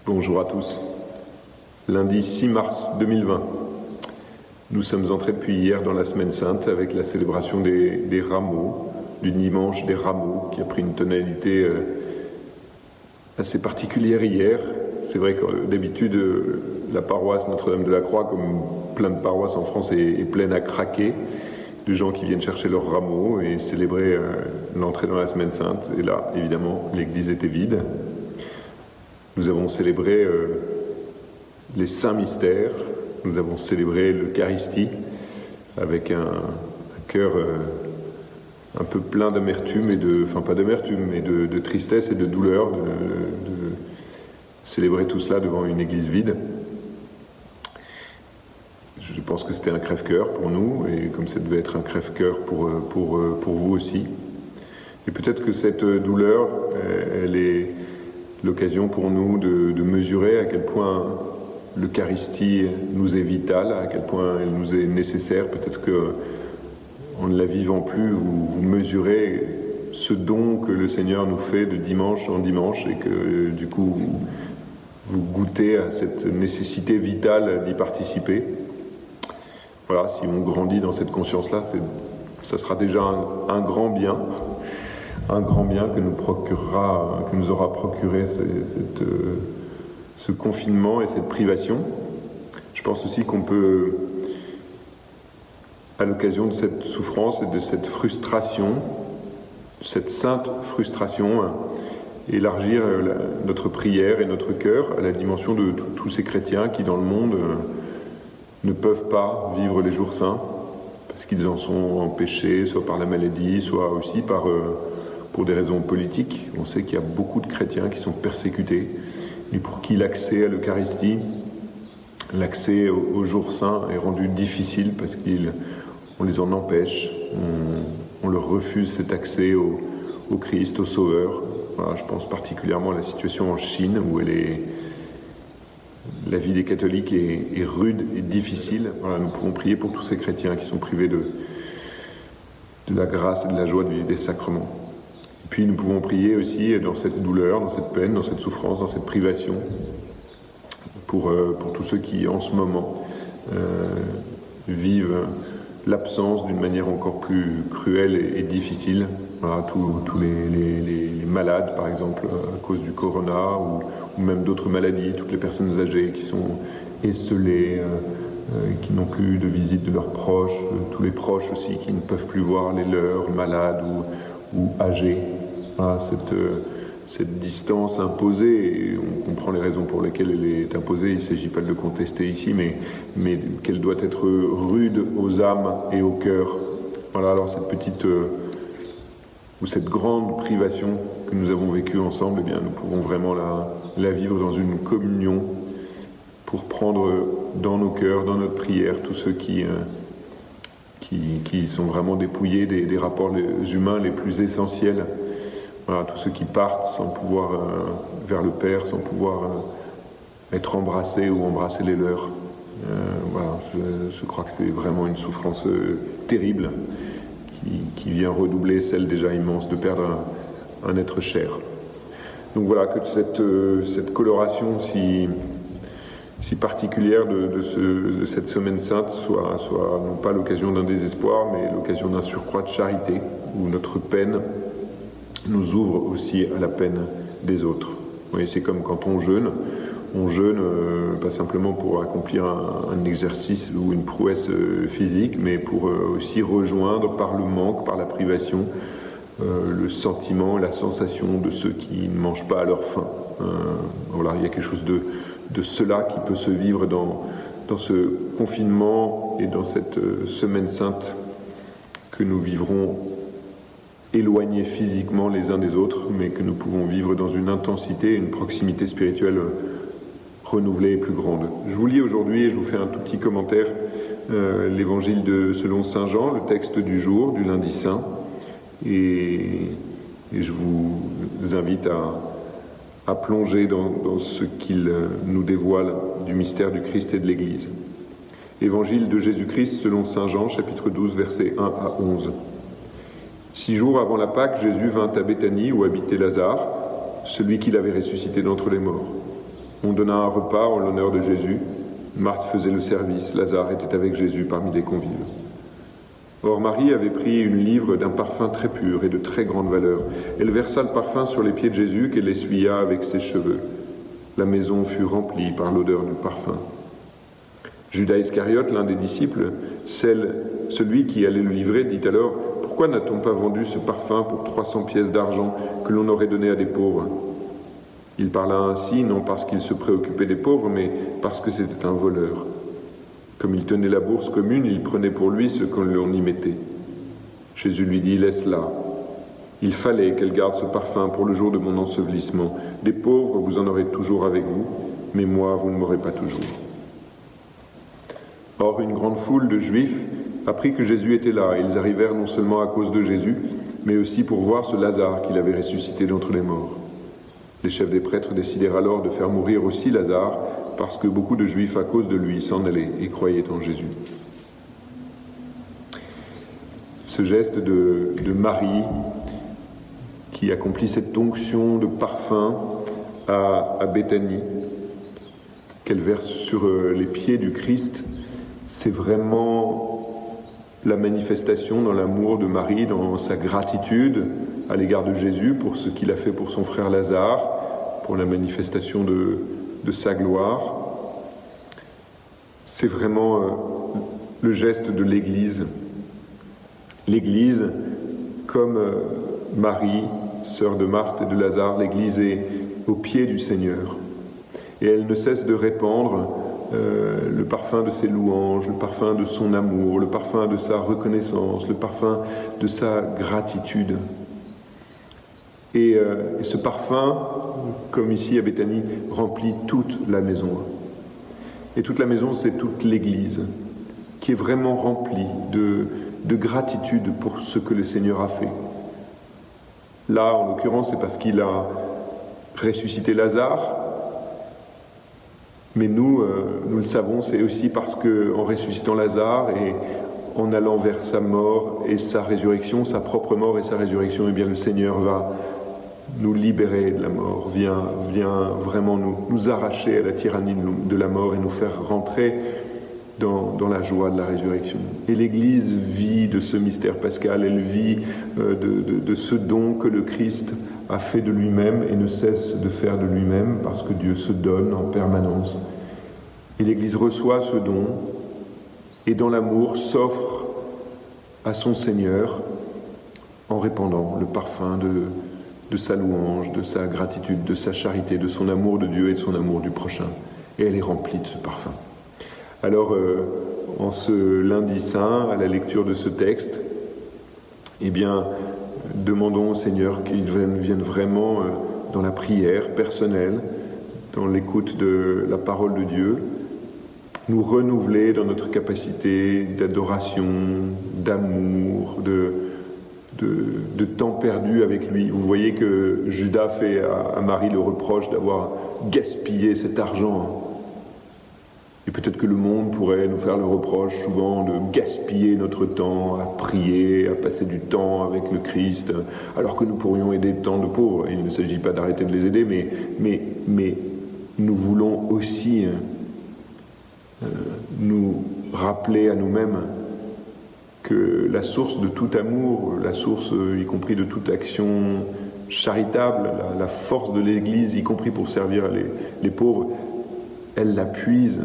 Bonjour à tous. Lundi 6 mars 2020. Nous sommes entrés depuis hier dans la Semaine Sainte avec la célébration des rameaux, du dimanche des rameaux, qui a pris une tonalité assez particulière hier. C'est vrai que d'habitude, la paroisse Notre-Dame de la Croix, comme plein de paroisses en France, est pleine à craquer de gens qui viennent chercher leurs rameaux et célébrer l'entrée dans la Semaine Sainte. Et là, évidemment, l'église était vide. Nous avons célébré les saints mystères, nous avons célébré l'Eucharistie avec un cœur un peu plein d'amertume pas d'amertume, mais de tristesse et de douleur de célébrer tout cela devant une église vide. Je pense que c'était un crève-cœur pour nous, et comme ça devait être un crève-cœur pour vous aussi. Et peut-être que cette douleur, elle est l'occasion pour nous de mesurer à quel point l'Eucharistie nous est vitale, à quel point elle nous est nécessaire. Peut-être qu'en ne la vivant plus, vous mesurez ce don que le Seigneur nous fait de dimanche en dimanche, et que du coup vous goûtez à cette nécessité vitale d'y participer. Voilà, si on grandit dans cette conscience-là, ça sera déjà un grand bien. Un grand bien que nous aura procuré ce confinement et cette privation. Je pense aussi qu'on peut, à l'occasion de cette souffrance et de cette frustration, cette sainte frustration, élargir notre prière et notre cœur à la dimension de tous ces chrétiens qui, dans le monde, ne peuvent pas vivre les jours saints, parce qu'ils en sont empêchés, soit par la maladie, soit aussi pour des raisons politiques. On sait qu'il y a beaucoup de chrétiens qui sont persécutés et pour qui l'accès à l'Eucharistie, l'accès aux jours saints est rendu difficile parce qu'on les en empêche, on leur refuse cet accès au Christ, au Sauveur. Voilà, je pense particulièrement à la situation en Chine où la vie des catholiques est rude et difficile. Voilà, nous pouvons prier pour tous ces chrétiens qui sont privés de la grâce et de la joie de vivre des sacrements. Et puis nous pouvons prier aussi dans cette douleur, dans cette peine, dans cette souffrance, dans cette privation, pour tous ceux qui en ce moment vivent l'absence d'une manière encore plus cruelle et difficile. Voilà, tous les malades, par exemple, à cause du corona, ou même d'autres maladies, toutes les personnes âgées qui sont esseulées, qui n'ont plus de visite de leurs proches, tous les proches aussi qui ne peuvent plus voir les leurs, malades ou âgés. Voilà, cette distance imposée, et on comprend les raisons pour lesquelles elle est imposée, il ne s'agit pas de le contester ici, mais qu'elle doit être rude aux âmes et aux cœurs. Voilà, alors cette petite ou cette grande privation que nous avons vécue ensemble, eh bien, nous pouvons vraiment la vivre dans une communion pour prendre dans nos cœurs, dans notre prière, tous ceux qui sont vraiment dépouillés des rapports humains les plus essentiels. Voilà, tous ceux qui partent sans pouvoir vers le Père, sans pouvoir être embrassés ou embrasser les leurs. Voilà, je crois que c'est vraiment une souffrance terrible qui vient redoubler celle déjà immense de perdre un être cher. Donc voilà, que cette coloration si particulière de cette Semaine Sainte soit non pas l'occasion d'un désespoir, mais l'occasion d'un surcroît de charité, où notre peine nous ouvre aussi à la peine des autres. Vous voyez, c'est comme quand on jeûne pas simplement pour accomplir un exercice ou une prouesse physique, mais pour aussi rejoindre par le manque, par la privation, le sentiment, la sensation de ceux qui ne mangent pas à leur faim. Voilà, il y a quelque chose de cela qui peut se vivre dans ce confinement et dans cette Semaine Sainte que nous vivrons éloignés physiquement les uns des autres, mais que nous pouvons vivre dans une intensité, une proximité spirituelle renouvelée et plus grande. Je vous lis aujourd'hui, et je vous fais un tout petit commentaire, l'évangile selon saint Jean, le texte du jour, du lundi saint, et je vous invite à plonger dans ce qu'il nous dévoile du mystère du Christ et de l'Église. Évangile de Jésus-Christ selon saint Jean, chapitre 12, versets 1 à 11. 6 jours avant la Pâque, Jésus vint à Béthanie où habitait Lazare, celui qu'il avait ressuscité d'entre les morts. On donna un repas en l'honneur de Jésus. Marthe faisait le service, Lazare était avec Jésus parmi les convives. Or Marie avait pris une livre d'un parfum très pur et de très grande valeur. Elle versa le parfum sur les pieds de Jésus qu'elle essuya avec ses cheveux. La maison fut remplie par l'odeur du parfum. Judas Iscariote, l'un des disciples, celui qui allait le livrer, dit alors « Pourquoi n'a-t-on pas vendu ce parfum pour 300 pièces d'argent que l'on aurait donné à des pauvres ?» Il parla ainsi, non parce qu'il se préoccupait des pauvres, mais parce que c'était un voleur. Comme il tenait la bourse commune, il prenait pour lui ce qu'on y mettait. Jésus lui dit « Laisse-la. Il fallait qu'elle garde ce parfum pour le jour de mon ensevelissement. Des pauvres, vous en aurez toujours avec vous, mais moi, vous ne m'aurez pas toujours. » Or, une grande foule de Juifs apprit que Jésus était là, et ils arrivèrent non seulement à cause de Jésus, mais aussi pour voir ce Lazare qu'il avait ressuscité d'entre les morts. Les chefs des prêtres décidèrent alors de faire mourir aussi Lazare, parce que beaucoup de Juifs, à cause de lui, s'en allaient et croyaient en Jésus. Ce geste de Marie, qui accomplit cette onction de parfum à Béthanie, qu'elle verse sur les pieds du Christ, c'est vraiment la manifestation dans l'amour de Marie, dans sa gratitude à l'égard de Jésus pour ce qu'il a fait pour son frère Lazare, pour la manifestation de sa gloire. C'est vraiment le geste de l'Église. L'Église, comme Marie, sœur de Marthe et de Lazare, l'Église est au pied du Seigneur. Et elle ne cesse de répandre le parfum de ses louanges, le parfum de son amour, le parfum de sa reconnaissance, le parfum de sa gratitude. Et ce parfum, comme ici à Béthanie, remplit toute la maison. Et toute la maison, c'est toute l'Église, qui est vraiment remplie de gratitude pour ce que le Seigneur a fait. Là, en l'occurrence, c'est parce qu'il a ressuscité Lazare, mais nous le savons, c'est aussi parce qu'en ressuscitant Lazare et en allant vers sa mort et sa résurrection, sa propre mort et sa résurrection, eh bien le Seigneur va nous libérer de la mort, vient vraiment nous arracher à la tyrannie de la mort et nous faire rentrer dans la joie de la résurrection. Et l'Église vit de ce mystère pascal, elle vit de ce don que le Christ a fait de lui-même et ne cesse de faire de lui-même parce que Dieu se donne en permanence. Et l'Église reçoit ce don et dans l'amour s'offre à son Seigneur en répandant le parfum de sa louange, de sa gratitude, de sa charité, de son amour de Dieu et de son amour du prochain. Et elle est remplie de ce parfum. Alors, en ce lundi saint, à la lecture de ce texte, eh bien, demandons au Seigneur qu'il vienne vraiment dans la prière personnelle, dans l'écoute de la parole de Dieu, nous renouveler dans notre capacité d'adoration, d'amour, de temps perdu avec lui. Vous voyez que Judas fait à Marie le reproche d'avoir gaspillé cet argent. Et peut-être que le monde pourrait nous faire le reproche souvent de gaspiller notre temps à prier, à passer du temps avec le Christ, alors que nous pourrions aider tant de pauvres. Il ne s'agit pas d'arrêter de les aider, mais nous voulons aussi nous rappeler à nous-mêmes que la source de tout amour, la source y compris de toute action charitable, la force de l'Église, y compris pour servir les pauvres, elle la puise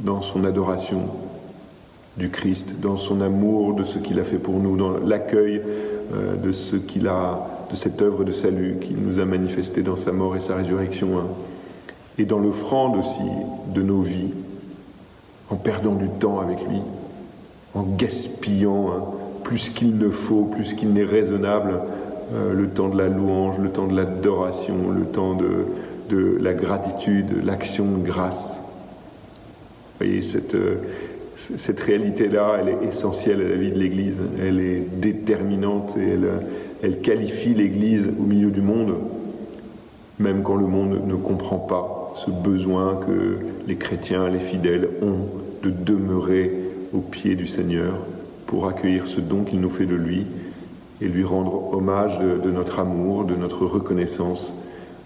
dans son adoration du Christ, dans son amour de ce qu'il a fait pour nous, dans l'accueil de cette œuvre de salut qu'il nous a manifesté dans sa mort et sa résurrection, et dans l'offrande aussi de nos vies, en perdant du temps avec lui, en gaspillant plus qu'il ne faut, plus qu'il n'est raisonnable, le temps de la louange, le temps de l'adoration, le temps de la gratitude, l'action de grâce. Vous voyez, cette réalité-là, elle est essentielle à la vie de l'Église, elle est déterminante et elle qualifie l'Église au milieu du monde, même quand le monde ne comprend pas ce besoin que les chrétiens, les fidèles ont de demeurer au pied du Seigneur pour accueillir ce don qu'il nous fait de lui et lui rendre hommage de notre amour, de notre reconnaissance,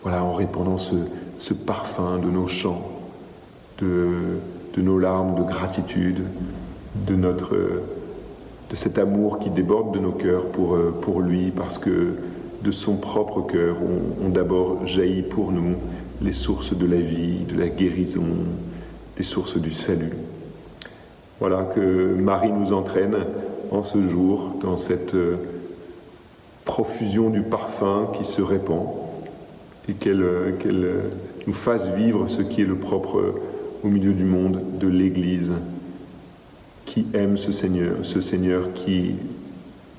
voilà, en répandant ce parfum de nos chants, de nos larmes de gratitude, de cet amour qui déborde de nos cœurs pour lui, parce que de son propre cœur ont d'abord jailli pour nous les sources de la vie, de la guérison, les sources du salut. Voilà, que Marie nous entraîne en ce jour dans cette profusion du parfum qui se répand, et qu'elle nous fasse vivre ce qui est le propre au milieu du monde de l'Église, qui aime ce Seigneur qui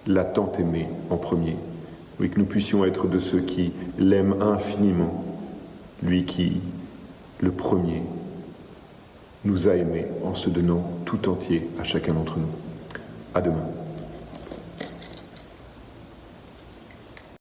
l'a tant aimé en premier. Oui, que nous puissions être de ceux qui l'aiment infiniment, lui qui, le premier, nous a aimés en se donnant tout entier à chacun d'entre nous. À demain.